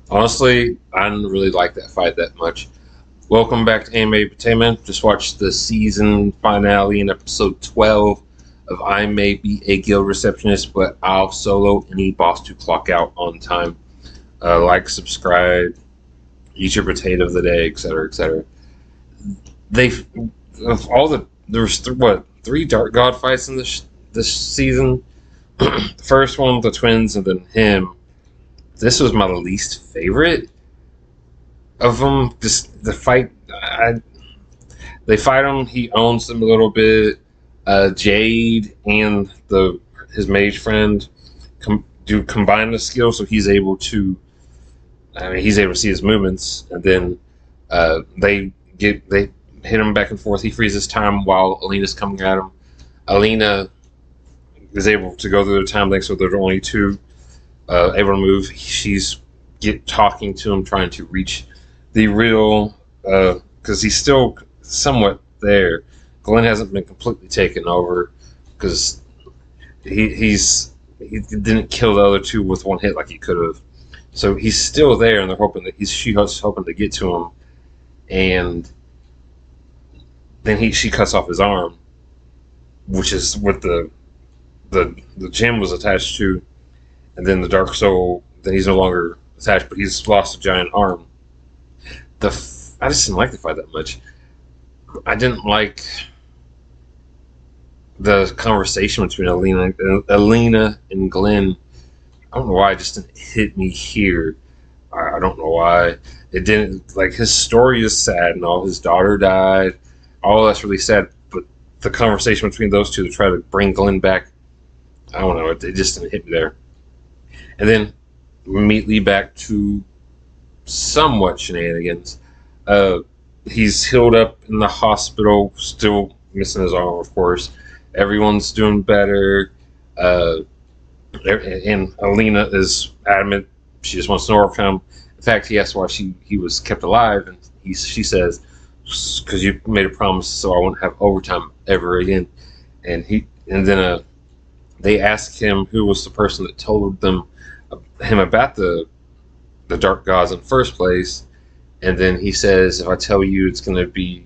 Honestly, I didn't really like that fight that much. Welcome back to Anime Entertainment. Just watched the season finale in episode 12 of I May Be a Guild Receptionist, but I'll solo any boss to clock out on time. Like, subscribe, eat your potato of the day, etc., etc. They, of all the, there was three Dark God fights in this season. The first one, the twins, and then him. This was my least favorite of them. Just the fight, they fight him. He owns them a little bit. Jade and his mage friend combine the skill, so he's able to. He's able to see his movements, and then they hit him back and forth. He freezes time while Alina's coming at him. Alina is able to go through the time thing, so there's only two able to move. She's talking to him, trying to reach the real, because he's still somewhat there. Glenn hasn't been completely taken over because he didn't kill the other two with one hit like he could have. So he's still there, and they're hoping that she's hoping to get to him, and then she cuts off his arm, which is what the gem was attached to, and then the Dark Soul. Then he's no longer attached, but he's lost a giant arm. I just didn't like the fight that much. I didn't like the conversation between Alina and Glenn. I don't know why it just didn't hit me here. I don't know why it didn't. Like, his story is sad and all. His daughter died. All that's really sad. But the conversation between those two to try to bring Glenn back, I don't know. It just didn't hit me there. And then immediately back to somewhat shenanigans. He's healed up in the hospital, still missing his arm, of course. Everyone's doing better. And Alina is adamant she just wants no overtime. In fact, he asked why he was kept alive, and she says, "Because you made a promise, so I won't have overtime ever again." And then they asked him who was the person that told him about the Dark Gods in the first place, and then he says, "If I tell you, it's going to be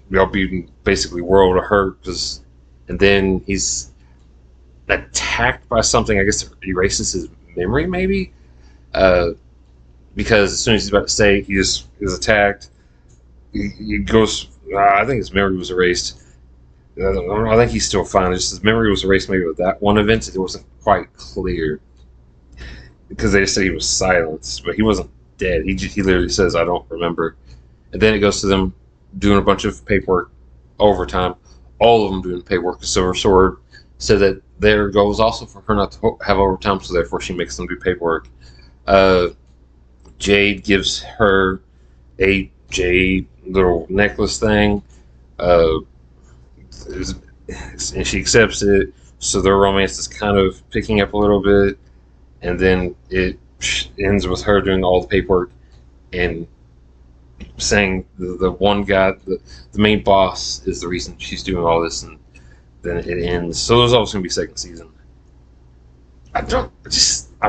y'all be basically world of hurt." And then he's attacked by something. I guess it erases his memory, maybe, because as soon as he's about to say he is attacked, he goes. I think his memory was erased. I think he's still fine. Just his memory was erased, maybe with that one event. It wasn't quite clear because they just said he was silenced, but he wasn't dead. He literally says, "I don't remember." And then it goes to them doing a bunch of paperwork overtime. All of them doing paperwork. Silver Sword said that their goal is also for her not to have overtime, so therefore she makes them do paperwork. Jade gives her a jade little necklace thing, and she accepts it. So their romance is kind of picking up a little bit, and then it ends with her doing all the paperwork and saying the one guy, the main boss, is the reason she's doing all this, and then it ends. So there's always going to be a second season. I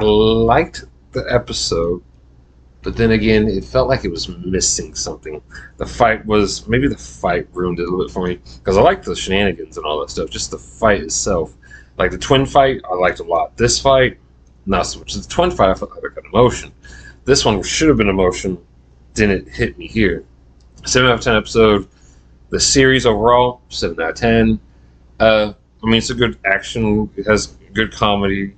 liked the episode, but then again, it felt like it was missing something. Maybe the fight ruined it a little bit for me, because I liked the shenanigans and all that stuff. Just the fight itself, like the twin fight, I liked a lot. This fight, not so much. The twin fight, I felt like I got emotion. This one should have been emotion, didn't hit me here. 7 out of 10 episode. The series overall, 7 out of 10. It's a good action. It has good comedy.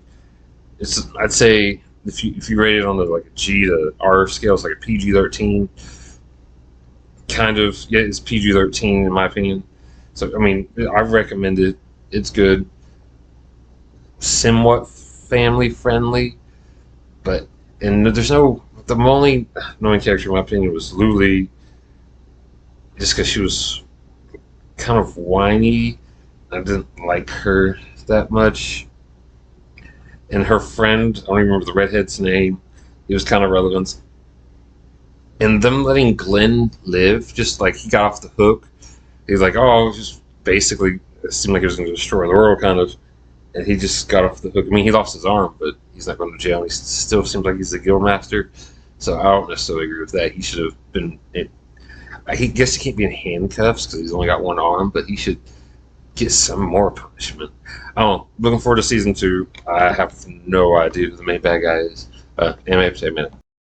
I'd say if you rate it on a G to R scale, it's like a PG-13. Kind of, yeah, it's PG-13 in my opinion. So I recommend it. It's good. Somewhat family friendly, and the only annoying character in my opinion was Luli, just because she was kind of whiny. I didn't like her that much. And her friend, I don't even remember the redhead's name, he was kind of relevant. And them letting Glenn live, just like he got off the hook. He's like, oh, just basically, it seemed like he was going to destroy the world, kind of. And he just got off the hook. He lost his arm, but he's not going to jail. And he still seems like he's the guild master. So I don't necessarily agree with that. He should have been. I guess he can't be in handcuffs because he's only got one arm, but he should get some more punishment. I don't know. Looking forward to season 2. I have no idea who the main bad guy is. Anime, say a minute.